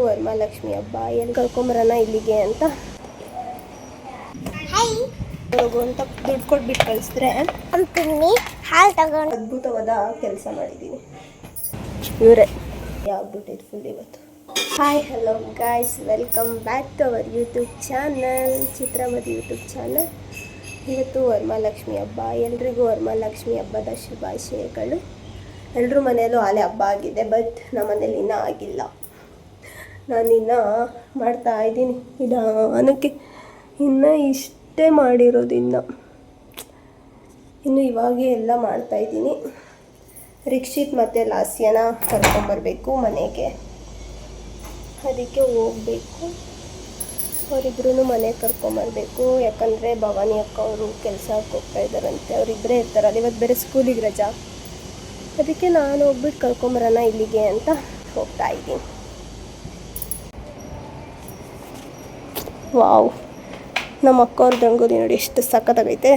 ವರಮಹಾಲಕ್ಷ್ಮಿ ಹಬ್ಬ ಎಲ್ಲಿ ಕರ್ಕೊಂಬರೋಣ ಇಲ್ಲಿಗೆ ಅಂತ ಹೋಗು ಅಂತ ದುಡ್ಡು ಕೊಟ್ಬಿಟ್ಟು ಕಳಿಸಿದ್ರೆ ಹಾಲು ತಗೊಂಡು ಅದ್ಭುತವಾದ ಕೆಲಸ ಮಾಡಿದ್ದೀನಿ. ಇವರೇ ಆಗ್ಬಿಟ್ಟಿದ್ದು ಫುಲ್ ಇವತ್ತು. Hi hello guys, welcome back to our YouTube channel, Chitramati YouTube channel. ಇವತ್ತು ವರಮಹಾಲಕ್ಷ್ಮಿ ಹಬ್ಬ. ಎಲ್ರಿಗೂ ವರಮಹಾಲಕ್ಷ್ಮಿ ಹಬ್ಬದ ಶುಭಾಶಯಗಳು. ಎಲ್ಲರ ಮನೆಯಲ್ಲೂ ಆಲೆ ಹಬ್ಬ ಆಗಿದೆ, ಬಟ್ ನಮ್ಮ ಮನೇಲಿ ಇನ್ನೂ ಆಗಿಲ್ಲ. ನಾನಿನ್ನು ಮಾಡ್ತಾ ಇದ್ದೀನಿ ನಿಧಾನಕ್ಕೆ. ಇನ್ನು ಇಷ್ಟೇ ಮಾಡಿರೋದು, ಇನ್ನು ಇವಾಗೇ ಎಲ್ಲ ಮಾಡ್ತಾಯಿದ್ದೀನಿ. ರಿಕ್ಷಿತ್ ಮತ್ತು ಲಾಸ್ಯನ ಕರ್ಕೊಂಬರ್ಬೇಕು ಮನೆಗೆ, ಅದಕ್ಕೆ ಹೋಗಬೇಕು. ಅವರಿಬ್ರು ಮನೆಗೆ ಕರ್ಕೊಂಬರ್ಬೇಕು. ಯಾಕಂದರೆ ಭವಾನಿ ಅಕ್ಕ ಅವರು ಕೆಲಸಕ್ಕೆ ಹೋಗ್ತಾ ಇದ್ದಾರಂತೆ, ಅವರಿಬ್ಬರೇ ಇರ್ತಾರಲ್ಲ. ಇವತ್ತು ಬೇರೆ ಸ್ಕೂಲಿಗೆ ರಜಾ, ಅದಕ್ಕೆ ನಾನು ಹೋಗ್ಬಿಟ್ಟು ಕರ್ಕೊಂಬರೋಣ ಇಲ್ಲಿಗೆ ಅಂತ ಹೋಗ್ತಾ ಇದ್ದೀನಿ. ವಾವ್, ನಮ್ಮ ಅಕ್ಕ ಅವ್ರ ರಂಗೋಲಿ ನೋಡಿ ಎಷ್ಟು ಸಖತ್ತಾಗೈತೆ.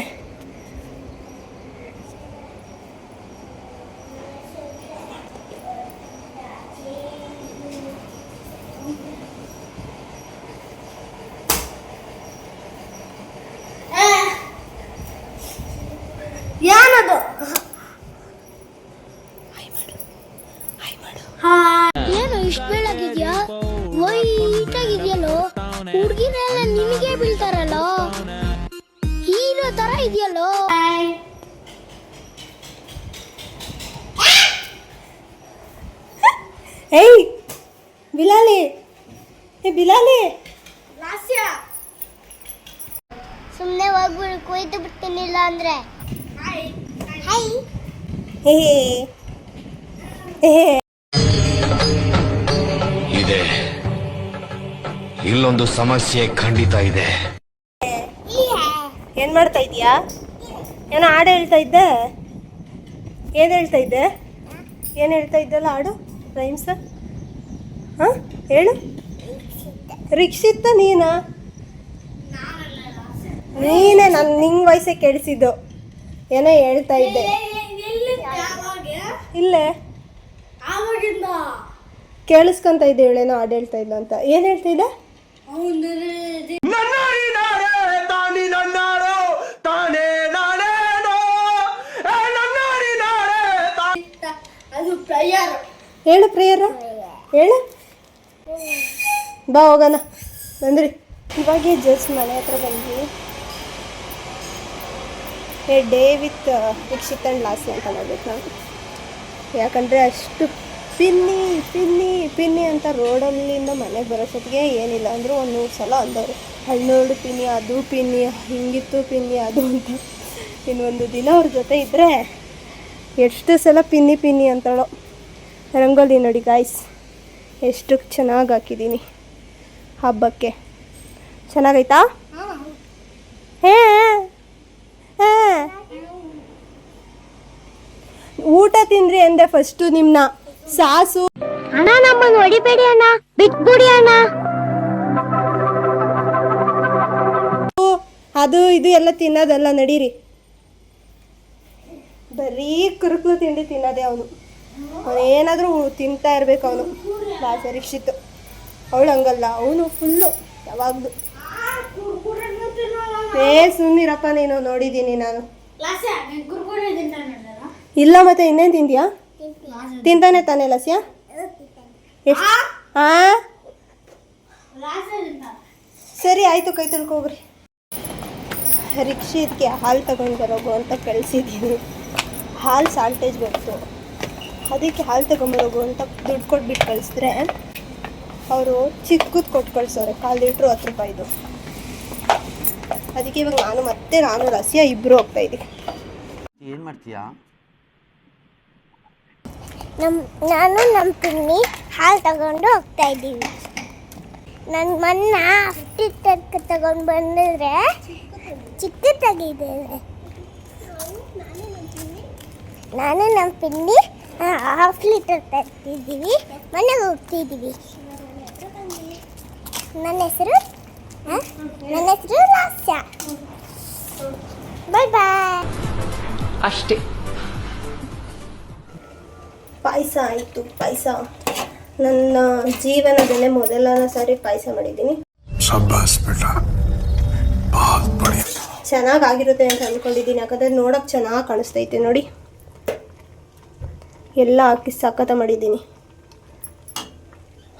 ಏನದು? ಏನು ಇಷ್ಟು ಬೆಳಗಿದ್ಯಾ? ವೈಟ್ ಆಗಿದೆಯಲ್ಲೋ, ಹುಡುಗಿರೆಲ್ಲ ನಿನಗೆ ಬೀಳ್ತಾರಲ್ಲ, ಹೀರೋ ತರ ಇದೆಯಲ್ಲೋ. ಏಯ್ ಬಿಲಾಲಿ, ಬಿಲಾಲಿ, ಸುಮ್ಮನೆ ಹೋಗ್ಬಿಡು, ಕೊಯ್ದು ಬಿಡ್ತೀನಿಲ್ಲ ಅಂದ್ರೆ. ಇದೆ, ಇಲ್ಲೊಂದು ಸಮಸ್ಯೆ ಖಂಡಿತ ಇದೆ. ಏನ್ ಮಾಡ್ತಾ ಇದೀಯಾ? ಏನೋ ಹಾಡು ಹೇಳ್ತಾ ಇದ್ದೆ. ಏನು ಹೇಳ್ತಾ ಇದ್ದೆ? ಏನು ಹೇಳ್ತಾ ಇದ್ದಲ್ಲ ಹಾಡು, ರೈಮ್ಸ? ಹಾಂ ಹೇಳು. ರಿಕ್ಷಿತ್ತ ನೀನಾ? ನೀನೇ, ನಾನು ನಿಂಗೆ ವಯಸ್ಸೇ ಕೇಳಿಸಿದ್ದು. ಏನೋ ಹೇಳ್ತಾ ಇದ್ದೆ. ಇಲ್ಲೇ ಕೇಳಿಸ್ಕೊಂತ ಇದ್ದೆ, ಇವಳೇನೋ ಹಾಡು ಹೇಳ್ತಾ ಇಲ್ಲ ಅಂತ. ಏನು ಹೇಳ್ತಾ ಇದ್ದೆ? ಹೇಳು ಪ್ರೇಯರ, ಹೇಳು. ಬಾ ಹೋಗೋಣ. ಬಂದ್ರಿ ಇವಾಗೇ ಜಸ್ಟ್ ಮನೆ ಹತ್ರ ಬಂದ್ವಿ. ಡೇ ವಿತ್ ರಿಕ್ಷಿತ್ ಆ್ಯಂಡ್ ಲಾಸಿ ಅಂತ ಮಾಡ್ಬೇಕು ನಾವು. ಯಾಕಂದರೆ ಅಷ್ಟು ಪಿನ್ನಿ ಪಿನ್ನಿ ಪಿನ್ನಿ ಅಂತ ರೋಡಲ್ಲಿಂದ ಮನೆಗೆ ಬರೋಷ್ಟೊತ್ತಿಗೆ ಏನಿಲ್ಲ ಅಂದರೂ ಒಂದು 100 ಸಲ ಅಂದವರು. ಹಳ್ಳಿಯೋಡು ಪಿನ್ನಿ, ಅದು ಪಿನ್ನಿ, ಹಿಂಗಿತ್ತು ಪಿನ್ನಿ ಅದು ಅಂತ. ಇನ್ನೊಂದು ದಿನ ಅವ್ರ ಜೊತೆ ಇದ್ದರೆ ಎಷ್ಟು ಸಲ ಪಿನ್ನಿ ಪಿನ್ನಿ ಅಂತಾಳೋ. ರಂಗೋಲಿ ನೋಡಿ ಗಾಯ್ಸ್, ಎಷ್ಟು ಚೆನ್ನಾಗಿ ಹಾಕಿದ್ದೀನಿ ಹಬ್ಬಕ್ಕೆ. ಚೆನ್ನಾಗೈತಾ? ಹೇ ಊಟ ತಿಂದ್ರಿ ಅಂದೆ ಫಸ್ಟು ನಿಮ್ನ. ಸಾಸು ಅಣ್ಣ, ನಮ್ಮನ್ನು ಹೊಡಿಬೇಡಿ ಅಣ್ಣ, ಬಿಟ್ಬಿಡಿ ಅಣ್ಣ. ಅದು ಇದು ಎಲ್ಲ ತಿನ್ನೋದಲ್ಲ, ನಡೀರಿ. ಬರೀ ಕುರುಕಲು ತಿಂಡಿ ತಿನ್ನೋದೇ ಅವನು. ಏನಾದರೂ ತಿಂತಾ ಇರಬೇಕು ಅವನು. ಲಾಸ್ಯ ರಿಕ್ಷಿತ್, ಅವಳು ಹಂಗಲ್ಲ, ಅವನು ಫುಲ್ಲು ಯಾವಾಗಲೂ. ಸುಮ್ಮನಿರಪ್ಪ ನೀನು, ನೋಡಿದ್ದೀನಿ ನಾನು. ಇಲ್ಲ ಮತ್ತೆ ಇನ್ನೇನು ತಿಂತೀಯಾ? ತಿಂತಾನೆ ತಾನೇ ಲಾಸ್ಯ? ಎಷ್ಟು? ಹಾಂ ಸರಿ ಆಯಿತು, ಕೈ ತೊಳ್ಕೊಬ್ರಿ. ರಿಕ್ಷಿತ್ಗೆ ಹಾಲು ತಗೊಂಡು ಬರೋಗು ಅಂತ ಕಳಿಸಿದ್ದೀನಿ. ಹಾಲು ಸಾಲ್ಟೇಜ್ ಬಂತು, ಅದಕ್ಕೆ ಹಾಲು ತಗೊಂಬರೋಗು ಅಂತ ದುಡ್ಡು ಕೊಟ್ಬಿಟ್ಟು ಕಳಿಸಿದ್ರೆ ಅವರು ಚಿಕ್ಕದು ಕೊಟ್ಟು ಕಳಿಸೋರೆ. 1/4 ಲೀಟ್ರು 10 ರೂಪಾಯಿದು. ಅದಕ್ಕೆ ಇವಾಗ ನಾನು ಲಾಸ್ಯ ಇಬ್ಬರು ಹೋಗ್ತಾಯಿದ್ದೀವಿ. ಏನು ಮಾಡ್ತೀಯಾ? ನಾನು ನಮ್ಮ ಪಿನ್ನಿ ಹಾಲು ತಗೊಂಡು ಹೋಗ್ತಾ ಇದ್ದೀವಿ. ನನ್ನ ಮೊನ್ನ ಅಷ್ಟಿಟ್ಟು ತಗೊಂಡು ಬಂದಿದ್ರೆ ಚಿಕ್ಕದಾಗಿದ್ದೇನೆ. ನಾನು ನಮ್ಮ ಪಿನ್ನಿ 1/2 ಲೀಟರ್ ತರ್ತಿದ್ದೀವಿ, ಮನೆಗೆ ಹೋಗ್ತಿದ್ದೀವಿ. ನನ್ನ ಹೆಸರು ಲಾಸ್ಯ. ಬಾಯ್ ಬಾಯ್. ಅಷ್ಟೇ. ಪಾಯಸ ಆಯಿತು, ಪಾಯಸ ನನ್ನ ಜೀವನದಲ್ಲೇ ಮೊದಲನೇ ಸಾರಿ ಪಾಯಸ ಮಾಡಿದ್ದೀನಿ. शाबाश बेटा बहुत बढ़िया. ಚೆನ್ನಾಗಾಗಿರುತ್ತೆ ಅಂತ ಅಂದ್ಕೊಂಡಿದ್ದೀನಿ, ಯಾಕಂದರೆ ನೋಡೋಕೆ ಚೆನ್ನಾಗಿ ಕಾಣಿಸ್ತೈತೆ ನೋಡಿ. ಎಲ್ಲ ಹಾಕಿ ಸಖತ ಮಾಡಿದ್ದೀನಿ.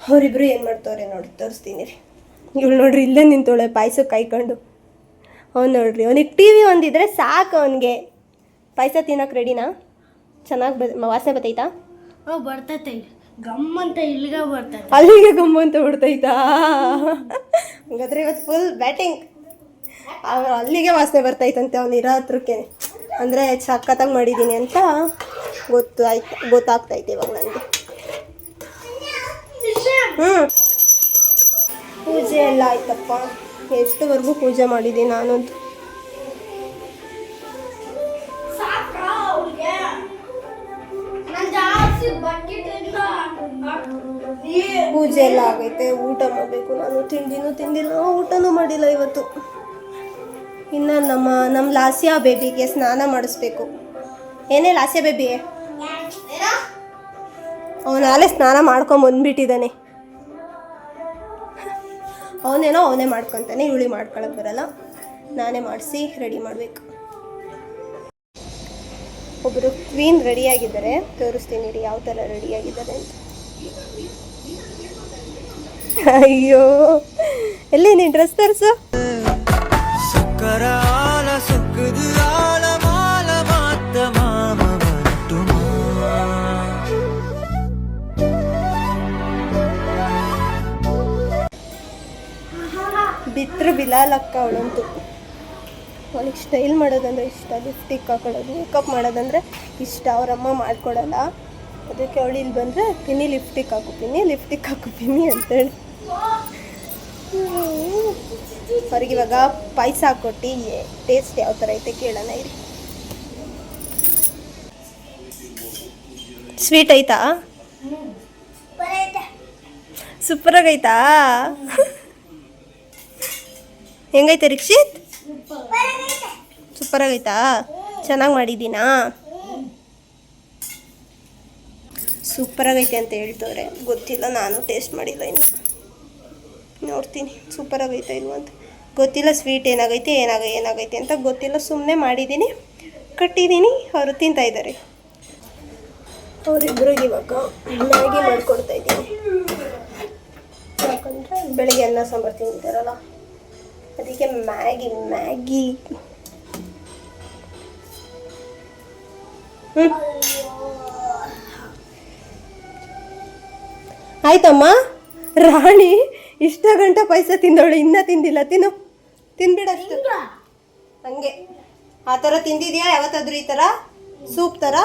ಅವರಿಬ್ರು ಏನು ಮಾಡ್ತವ್ರೆ ನೋಡಿ ತೋರಿಸ್ತೀನಿ ರೀ. ಇವಳು ನೋಡ್ರಿ ಇಲ್ಲೇ ನಿಂತೋಳೆ ಪಾಯಸ ಕಾಯ್ಕೊಂಡು. ಅವ್ನು ನೋಡ್ರಿ ಅವನಿಗೆ ಟಿ ವಿ ಒಂದಿದ್ರೆ ಸಾಕು ಅವನಿಗೆ. ಪಾಯಸ ತಿನ್ನೋಕೆ ರೆಡಿನಾ? ಚೆನ್ನಾಗಿ ವಾಸನೆ ಬರ್ತೈತಾ? ಬರ್ತೈತೆ ಗಮ್ಮಂತ ಇಲ್ಲಿಗೆ ಬರ್ತೈತೆ. ಅಲ್ಲಿಗೆ ಗಮ್ಮಂತ ಬಿಡ್ತೈತಾ? ಹಂಗಾದ್ರೆ ಇವತ್ತು ಫುಲ್ ಬ್ಯಾಟಿಂಗ್. ಅವ್ರು ಅಲ್ಲಿಗೆ ವಾಸನೆ ಬರ್ತೈತಂತೆ ಅವ್ನು ಇರೋ ಹತ್ರಕ್ಕೆ. ಅಂದರೆ ಸಖತ್ತಾಗಿ ಮಾಡಿದ್ದೀನಿ ಅಂತ ಗೊತ್ತಾಗ್ತೈತೆ ಇವಾಗ ನನಗೆ. ಪೂಜೆ ಎಲ್ಲ ಆಯ್ತಪ್ಪ. ಎಷ್ಟುವರೆಗೂ ಪೂಜೆ ಮಾಡಿದ್ದೀನಿ ನಾನಂತೂ. ಪೂಜೆ ಎಲ್ಲ ಆಗೈತೆ. ಊಟ ಮಾಡಬೇಕು ನಾನು. ತಿಂಡಿನೂ ತಿಂದಿಲ್ಲ, ಊಟನೂ ಮಾಡಿಲ್ಲ ಇವತ್ತು. ಇನ್ನು ನಮ್ಮ ಲಾಸ್ಯ ಬೇಬಿಗೆ ಸ್ನಾನ ಮಾಡಿಸ್ಬೇಕು. ಏನೇ ಲಾಸ್ಯ ಬೇಬಿ, ಅವನಾಲೆ ಸ್ನಾನ ಮಾಡ್ಕೊಂಬಂದ್ಬಿಟ್ಟಿದ್ದಾನೆ. ಅವನೇ ಮಾಡ್ಕೊತಾನೆ, ಇವಳಿ ಮಾಡ್ಕೊಳಕ್ಕೆ ಬರಲ್ಲ. ನಾನೇ ಮಾಡಿಸಿ ರೆಡಿ ಮಾಡಬೇಕು. ಒಬ್ಬರು ಕ್ವೀನ್ ರೆಡಿಯಾಗಿದ್ದಾರೆ, ತೋರಿಸ್ತೀನಿ ರೀ ಯಾವ ಥರ ರೆಡಿಯಾಗಿದ್ದಾರೆ ಅಂತ. ಅಯ್ಯೋ ಎಲ್ಲಿ ನೀನು ಡ್ರೆಸ್ ತರಿಸು. ಬಿತ್ತರು ಬಿಲಾಲಕ್ಕ ಅವಳಂತೂ. ಅವಳಿಗೆ ಸ್ಟೈಲ್ ಮಾಡೋದಂದ್ರೆ ಇಷ್ಟ, ಲಿಪ್ಸ್ಟಿಕ್ ಹಾಕೊಳ್ಳೋದು, ಮೇಕಪ್ ಮಾಡೋದಂದರೆ ಇಷ್ಟ. ಅವರಮ್ಮ ಮಾಡ್ಕೊಡಲ್ಲ, ಅದಕ್ಕೆ ಅವಳು ಇಲ್ಲಿ ಬಂದರೆ ಪಿನ್ನಿ ಲಿಪ್ಸ್ಟಿಕ್ ಹಾಕು ಪಿನ್ನಿ ಅಂತೇಳಿ. ಅವ್ರಿಗೆ ಇವಾಗ ಪಾಯಸ ಹಾಕ್ಕೊಟ್ಟು ಟೇಸ್ಟ್ ಯಾವ ಥರ ಐತೆ ಕೇಳೋಣ ಇರಿ. ಸ್ವೀಟ್ ಐತಾ? ಸೂಪರಾಗೈತಾ? ಹೆಂಗೈತೆ ರೀಕ್ಷಿತ್? ಸೂಪರಾಗೈತಾ? ಚೆನ್ನಾಗಿ ಮಾಡಿದ್ದೀನಾ? ಸೂಪರಾಗೈತೆ ಅಂತ ಹೇಳ್ತವ್ರೆ, ಗೊತ್ತಿಲ್ಲ, ನಾನು ಟೇಸ್ಟ್ ಮಾಡಿಲ್ಲ ಇನ್ನು. ನೋಡ್ತೀನಿ ಸೂಪರಾಗೈತೆ ಇಲ್ವ ಅಂತ. ಗೊತ್ತಿಲ್ಲ ಸ್ವೀಟ್ ಏನಾಗೈತೆ ಅಂತ ಗೊತ್ತಿಲ್ಲ. ಸುಮ್ಮನೆ ಮಾಡಿದ್ದೀನಿ, ಕಟ್ಟಿದ್ದೀನಿ. ಅವರು ತಿಂತಾಯಿದ್ದಾರೆ. ಅವರಿಬ್ಬರಿಗೆ ಇವಾಗ ಮ್ಯಾಗಿ ಮಾಡಿಕೊಡ್ತಾ ಇದ್ದೀನಿ. ಯಾಕಂದರೆ ಬೆಳಗ್ಗೆ ಅನ್ನ ಸಾಂಬಾರು ತಿಂತಾರಲ್ಲ, ಅದಕ್ಕೆ ಮ್ಯಾಗಿ. ಆಯ್ತಮ್ಮ. ರಾಣಿ ಇಷ್ಟ ಗಂಟೆ ಪಾಯಸ ತಿಂದವಳು, ಇನ್ನೂ ತಿಂದಿಲ್ಲ. ತಿನ್ಬಿಡಷ್ಟು ಹಂಗೆ. ಆ ಥರ ತಿಂದಿದ್ಯಾ ಯಾವತ್ತಾದ್ರೂ ಈ ಥರ ಸೂಪ್ ಥರ?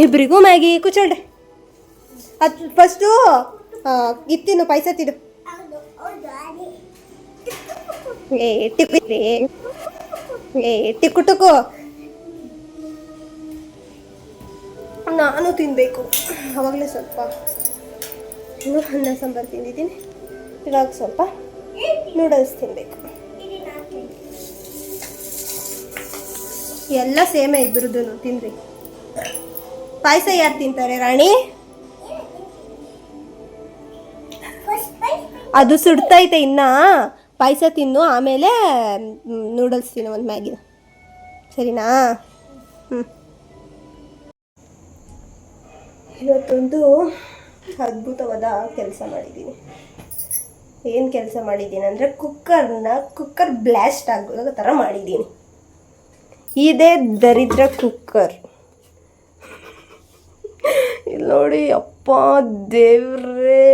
ಇಬ್ಬರಿಗೂ ಮ್ಯಾಗಿ ಕುಚಳ್ಳೆ. ಅದು ಫಸ್ಟು ಇತ್ತಿನ್ನು ಪಾಯಸ ತಿನ್ನು. ಟಿಕ್ಕು ನಾನು ತಿನ್ನಬೇಕು. ಆವಾಗಲೇ ಸ್ವಲ್ಪ ಅನ್ನ ಸಾಂಬಾರು ತಿಂದಿದ್ದೀನಿ, ಇವಾಗ ಸ್ವಲ್ಪ ನೂಡಲ್ಸ್ ತಿನ್ನಬೇಕು. ಎಲ್ಲ ಸೇಮೇ ಇಬ್ಬರದ್ದು, ತಿನ್ರಿ. ಪಾಯಸ ಯಾರು ತಿಂತಾರೆ ರಾಣಿ? ಅದು ಸುಡ್ತೈತೆ. ಇನ್ನು ಪಾಯಸ ತಿನ್ನು, ಆಮೇಲೆ ನೂಡಲ್ಸ್ ತಿನ್ನು, ಒಂದು ಮ್ಯಾಗಿನ. ಸರಿನಾ? ಇವತ್ತೊಂದು ಅದ್ಭುತವಾದ ಕೆಲಸ ಮಾಡಿದ್ದೀನಿ. ಏನು ಕೆಲಸ ಮಾಡಿದ್ದೀನಿ ಅಂದರೆ ಕುಕ್ಕರ್ ಬ್ಲಾಸ್ಟ್ ಆಗೋ ಥರ ಮಾಡಿದ್ದೀನಿ. ಇದೇ ದರಿದ್ರ ಕುಕ್ಕರ್. ಇಲ್ಲಿ ನೋಡಿ, ಅಪ್ಪ ದೇವ್ರೇ,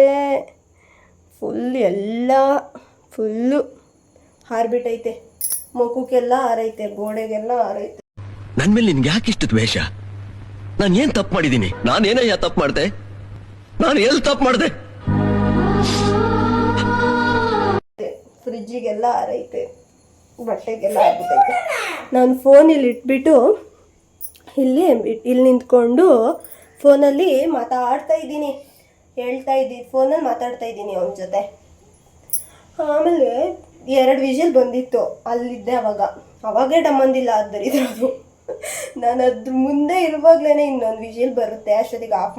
ಫುಲ್ಲು ಹಾರ್ಬಿಟ್ಟೈತೆ. ಮುಖಕ್ಕೆಲ್ಲ ಹಾರೈತೆ, ಗೋಡೆಗೆಲ್ಲ ಹಾರೈತೆ. ನನ್ನ ಮೇಲೆ ನಿನ್ಗೆ ಯಾಕೆ ಇಷ್ಟು ದ್ವೇಷ? ನಾನು ಏನು ತಪ್ಪು ಮಾಡಿದ್ದೀನಿ? ನಾನೇನಯ್ಯ ತಪ್ಪು ಮಾಡಿದೆ? ನಾನು ಎಲ್ಲಿ ತಪ್ಪು ಮಾಡಿದೆ? ಫ್ರಿಜ್ಜಿಗೆಲ್ಲ ಹಾರೈತೆ, ಬಟ್ಟೆಗೆಲ್ಲ ಆಗ್ಬಿಟ್ಟೈತೆ. ನಾನು ಫೋನ್ ಇಲ್ಲಿ ಇಟ್ಬಿಟ್ಟು ಇಲ್ಲಿ ನಿಂತ್ಕೊಂಡು ಫೋನಲ್ಲಿ ಫೋನಲ್ಲಿ ಮಾತಾಡ್ತಾ ಇದ್ದೀನಿ ಅವನ ಜೊತೆ. ಆಮೇಲೆ 2 ವಿಷಲ್ ಬಂದಿತ್ತು, ಅಲ್ಲಿದ್ದೆ ಅವಾಗೇ ಡಮ್ಮಂದಿಲ್ಲ. ಆದ್ದರಿಂದ ನಾನು ಅದ್ರ ಮುಂದೆ ಇರುವಾಗ್ಲೇ ಇನ್ನೊಂದು ವಿಜಿಲ್ ಬರುತ್ತೆ, ಅಷ್ಟೊತ್ತಿಗೆ ಆಫ್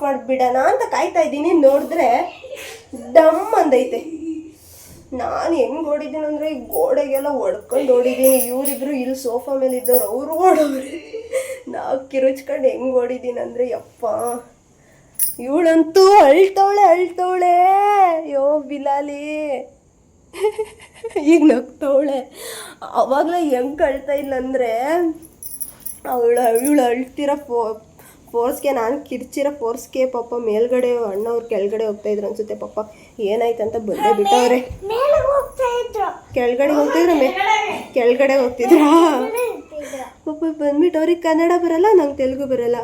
ಮಾಡಿಬಿಡೋಣ ಅಂತ ಕಾಯ್ತಾ ಇದ್ದೀನಿ. ನೋಡಿದ್ರೆ ಡಮ್ ಅಂದೈತೆ. ನಾನು ಹೆಂಗೆ ಓಡಿದ್ದೀನಿ ಅಂದರೆ ಈ ಗೋಡೆಗೆಲ್ಲ ಹೊಡ್ಕೊಂಡು ಓಡಿದ್ದೀನಿ. ಇವರಿಬ್ರು ಇಲ್ಲಿ ಸೋಫಾ ಮೇಲೆ ಇದ್ದವ್ರು, ಅವರು ಓಡೋವ್ರೆ. ನಾವು ಕಿರುಚ್ಕೊಂಡು ಹೆಂಗೆ ಓಡಿದ್ದೀನಿ ಅಂದರೆ ಯಪ್ಪ, ಇವಳಂತೂ ಅಳ್ತವಳೆ. ಯೋ ಬಿಲಾಲಿ ಈಗ ನಗ್ತವಳೆ. ಅವಾಗಲೇ ಹೆಂಗೆ ಅಳ್ತಾ ಇಲ್ಲ ಅಂದರೆ ಇವಳು ಅಳ್ತಿರೋ ಫೋರ್ಸ್ಗೆ, ನಾನು ಕಿರ್ಚಿರೋ ಫೋರ್ಸ್ಗೆ ಪಾಪ ಮೇಲ್ಗಡೆ ಅಣ್ಣವ್ರು ಕೆಳಗಡೆ ಹೋಗ್ತಾ ಇದ್ರು ಅನ್ಸುತ್ತೆ. ಪಾಪ ಏನಾಯ್ತಂತ ಬಂದೇ ಬಿಟ್ಟವ್ರೆ. ಕೆಳಗಡೆ ಹೋಗ್ತಿದ್ರಾ ಪಾಪ ಬಂದ್ಬಿಟ್ಟು ಅವ್ರಿಗೆ ಕನ್ನಡ ಬರಲ್ಲ, ನಂಗೆ ತೆಲುಗು ಬರಲ್ಲ.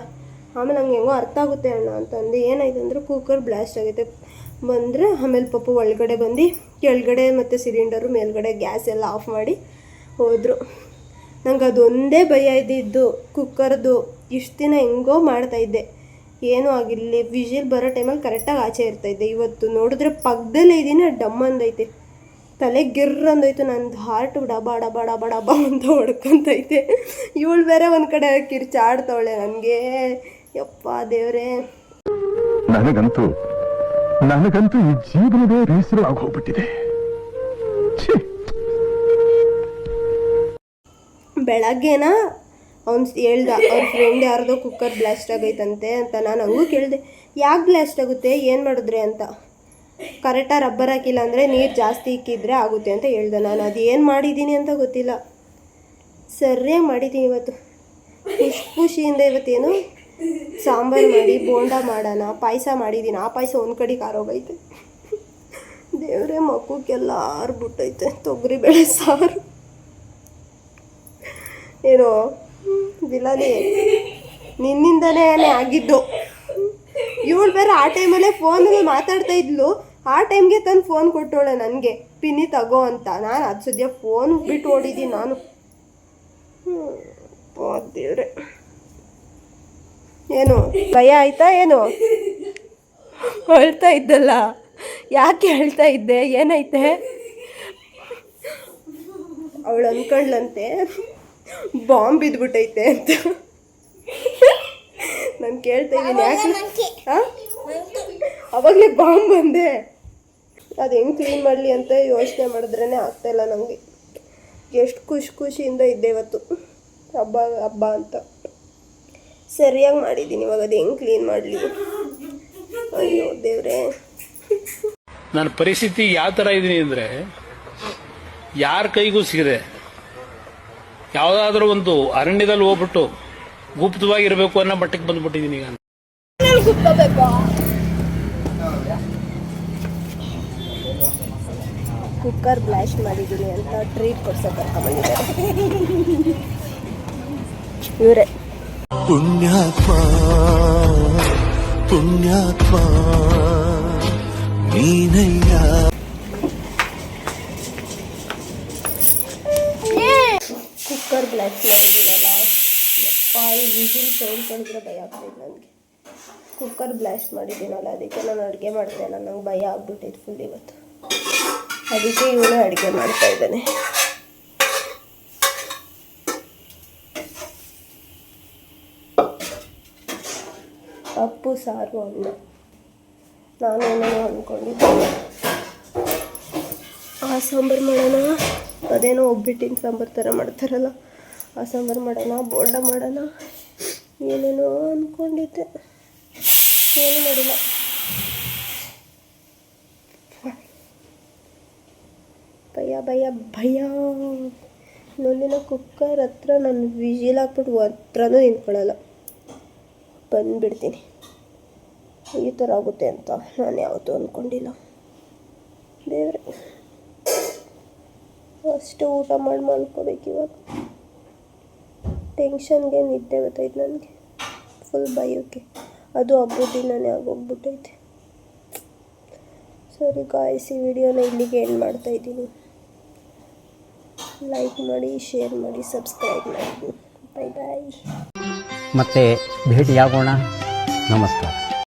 ಆಮೇಲೆ ನಂಗೆ ಹೆಂಗೋ ಅರ್ಥ ಆಗುತ್ತೆ ಅಣ್ಣ ಅಂತಂದು. ಏನಾಯ್ತು ಅಂದರೆ ಕುಕ್ಕರ್ ಬ್ಲಾಸ್ಟ್ ಆಗೈತೆ ಬಂದರೆ. ಆಮೇಲೆ ಪಾಪ ಒಳಗಡೆ ಬಂದು ಕೆಳಗಡೆ ಮತ್ತು ಸಿಲಿಂಡರು ಮೇಲ್ಗಡೆ ಗ್ಯಾಸ್ ಎಲ್ಲ ಆಫ್ ಮಾಡಿ ಹೋದರು. ನಂಗೆ ಅದೊಂದೇ ಭಯ ಇದ್ದಿದ್ದು ಕುಕ್ಕರ್ದು. ಇಷ್ಟು ದಿನ ಹೆಂಗೋ ಮಾಡ್ತಾಯಿದ್ದೆ, ಏನೂ ಆಗಿರಲಿ. ವಿಜಿಲ್ ಬರೋ ಟೈಮಲ್ಲಿ ಕರೆಕ್ಟಾಗಿ ಆಚೆ ಇರ್ತಾಯಿದ್ದೆ. ಇವತ್ತು ನೋಡಿದ್ರೆ ಪಕ್ಕದಲ್ಲೇ ಇದ್ದೀನಿ, ಡಮ್ ಅಂದೈತೆ. ತಲೆ ಗಿರ್ರಂದೋಯ್ತು. ನಂದು ಹಾರ್ಟ್ ಡಬ ಡಬ ಡಬ ಡಬ ಅಂತ ಹೊಡ್ಕೊಂತೈತೆ. ಇವಳು ಬೇರೆ ಒಂದು ಕಡೆ ಕಿರ್ಚಾಡ್ತವಳೆ. ನನಗೆ ಯಪ್ಪ ದೇವ್ರೆ, ನನಗಂತೂ ಈ ಜೀವನವೇ ಬೇಸರ ಆಗೋಗ್ಬಿಟ್ಟಿದೆ. ಬೆಳಗ್ಗೆನ ಅವ್ನು ಹೇಳ್ದ ಅವ್ರ ಫ್ರೆಂಡ್ ಯಾರ್ದೋ ಕುಕ್ಕರ್ ಬ್ಲಾಸ್ಟ್ ಆಗೈತಂತೆ ಅಂತ. ನಾನು ಹಂಗೂ ಕೇಳಿದೆ, ಯಾಕೆ ಬ್ಲಾಸ್ಟ್ ಆಗುತ್ತೆ, ಏನು ಮಾಡಿದ್ರೆ ಅಂತ. ಕರೆಕ್ಟಾಗಿ ರಬ್ಬರ್ ಹಾಕಿಲ್ಲ ಅಂದರೆ ನೀರು ಜಾಸ್ತಿ ಇಕ್ಕಿದ್ರೆ ಆಗುತ್ತೆ ಅಂತ ಹೇಳ್ದೆ. ನಾನು ಅದು ಏನು ಮಾಡಿದ್ದೀನಿ ಅಂತ ಗೊತ್ತಿಲ್ಲ, ಸರಿಯಾಗಿ ಮಾಡಿದ್ದೀನಿ ಇವತ್ತು. ಖುಷಿಯಿಂದ ಇವತ್ತೇನು ಸಾಂಬಾರು ಮಾಡಿ ಬೋಂಡ ಮಾಡೋಣ, ಪಾಯಸ ಮಾಡಿದ್ದೀನಿ. ಆ ಪಾಯಸ ಒಂದು ಕಡೆ ಕಾರೋಗೈತೆ. ದೇವರೇ, ಮಕ್ಕಕ್ಕೆಲ್ಲ ಆರ್ಬಿಟ್ಟೈತೆ. ತೊಗರಿಬೇಳೆ ಸಾರು ಏನೋ ಬಿಲಾಲಿ ನಿನ್ನಿಂದನೇ ಆಗಿದ್ದು. ಇವಳು ಬೇರೆ ಆ ಟೈಮಲ್ಲೇ ಫೋನಲ್ಲಿ ಮಾತಾಡ್ತಾ ಇದ್ಲು. ಆ ಟೈಮ್ಗೆ ತಂದು ಫೋನ್ ಕೊಟ್ಟೋಳೆ ನನಗೆ, ಪಿನ್ನಿ ತಗೋ ಅಂತ. ನಾನು ಅದು ಸದ್ಯ ಫೋನ್ ಬಿಟ್ಟು ಓಡಿದ್ದೀನಿ ನಾನು. ದೇವ್ರೆ, ಏನು ಭಯ ಆಯ್ತಾ ಏನು? ಅಳ್ತಾ ಇದ್ದಲ್ಲ, ಯಾಕೆ ಅಳ್ತಾ ಇದ್ದೆ, ಏನೈತೆ? ಅವಳು ಅಂದ್ಕೊಂಡ್ಲಂತೆ ಬಾಂಬ್ ಬಿದ್ದುಬಿಟ್ಟೈತೆ ಅಂತ. ನಾನು ಕೇಳ್ತಾ ಇದ್ದೀನಿ ಯಾಕೆ. ಅವಾಗಲೇ ಬಾಂಬ್ ಬಂದೆ. ಅದು ಹೆಂಗೆ ಕ್ಲೀನ್ ಮಾಡಲಿ ಅಂತ ಯೋಚನೆ ಮಾಡಿದ್ರೇ ಆಗ್ತಾಯಿಲ್ಲ ನನಗೆ. ಎಷ್ಟು ಖುಷಿಯಿಂದ ಇದ್ದೆ ಇವತ್ತು, ಹಬ್ಬ ಅಂತ. ಸರಿಯಾಗಿ ಮಾಡಿದ್ದೀನಿ. ಇವಾಗ ಅದು ಹೆಂಗೆ ಕ್ಲೀನ್ ಮಾಡಲಿ? ಅಯ್ಯೋ ದೇವ್ರೆ, ನನ್ನ ಪರಿಸ್ಥಿತಿ ಯಾವ ಥರ ಇದ್ದೀನಿ ಅಂದರೆ, ಯಾರ ಕೈಗೂ ಸಿಗದೆ ಯಾವುದಾದ್ರೂ ಒಂದು ಅರಣ್ಯದಲ್ಲಿ ಹೋಗ್ಬಿಟ್ಟು ಗುಪ್ತವಾಗಿರಬೇಕು ಅನ್ನೋ ಮಟ್ಟಕ್ಕೆ ಬಂದ್ಬಿಟ್ಟಿದ್ದೀನಿ ಈಗ. ಕುಕ್ಕರ್ ಬ್ಲಾಸ್ಟ್ ಮಾಡಿದ್ದೀನಿ ಅಂತ ಟ್ರೀಟ್ ಕೊಡ್ಸಕ್ಕೆ ಕರ್ಕೊಂಡ್ಬಂದಿದ್ದಾರೆ ಇವರೇ. ಪುಣ್ಯಾತ್ಮ ನೀನಯ್ಯ. ಕುಕ್ಕರ್ ಬ್ಲಾಸ್ಟ್ ಮಾಡಿದ್ದೀನಲ್ಲ, ವಿಜಿಲ್ ಸೌಂಡ್ ಮಾಡಿದ್ರೆ ಭಯ ಆಗ್ತಾಯಿತ್ತು ನನಗೆ. ಕುಕ್ಕರ್ ಬ್ಲಾಸ್ಟ್ ಮಾಡಿದ್ದೀನಲ್ಲ, ಅದಕ್ಕೆ ನಾನು ಅಡುಗೆ ಮಾಡ್ತಾಯಿಲ್ಲ. ನಂಗೆ ಭಯ ಆಗ್ಬಿಟ್ಟಿತ್ತು ಫುಲ್ ಇವತ್ತು. ಅದಕ್ಕೆ ಇವನು ಅಡುಗೆ ಮಾಡ್ತಾ ಇದ್ದಾನೆ. ಪಪ್ಪು ಸಾರು ಅನ್ನ. ನಾನೇನೇನೋ ಅಂದ್ಕೊಂಡಿದ್ದೆ. ಆ ಸಾಂಬಾರು ಮಾಡೋಣ, ಅದೇನೋ ಒಬ್ಬಿಟ್ಟಿನ ಸಾಂಬಾರು ಥರ ಮಾಡ್ತಾರಲ್ಲ, ಆ ಸಾಂಬಾರು ಮಾಡೋಣ, ಬೋಂಡ ಮಾಡೋಣ, ಏನೇನೋ ಅಂದ್ಕೊಂಡಿದ್ದೆ. ಏನು ಮಾಡಿಲ್ಲ. ಭಯ ನೊಂದಿನ ಕುಕ್ಕರ್ ಹತ್ರ ನಾನು ವಿಜಿಲ್ ಹಾಕ್ಬಿಟ್ಟು ಹತ್ರನೂ ನಿಂತ್ಕೊಳ್ಳಲ್ಲ, ಬಂದುಬಿಡ್ತೀನಿ. ಈ ಥರ ಆಗುತ್ತೆ ಅಂತ ನಾನು ಯಾವತ್ತೂ ಅಂದ್ಕೊಂಡಿಲ್ಲ. ದೇವ್ರೆ, ಅಷ್ಟು ಊಟ ಮಾಡಿ ಮಲ್ಕೋಬೇಕು ಇವಾಗ. ಟೆನ್ಷನ್ಗೆ ನಿದ್ದೆ ಬರ್ತೈತೆ ನನಗೆ, ಫುಲ್ ಭಯಕ್ಕೆ. ಅದು ಹಬ್ಬದ ದಿನನೇ ಆಗೋಗ್ಬಿಟ್ಟೈತೆ. ಸರಿ ಗಾಯ್ಸ್, ಈ ವಿಡಿಯೋನ ಇಲ್ಲಿಗೆ ಎಂಡ್ ಮಾಡ್ತಾಯಿದ್ದೀನಿ. ಲೈಕ್ ಮಾಡಿ, ಶೇರ್ ಮಾಡಿ, ಸಬ್ಸ್ಕ್ರೈಬ್ ಮಾಡಿ. ಬಾಯ್ ಬಾಯ್. ಮತ್ತೆ ಭೇಟಿಯಾಗೋಣ. ನಮಸ್ಕಾರ.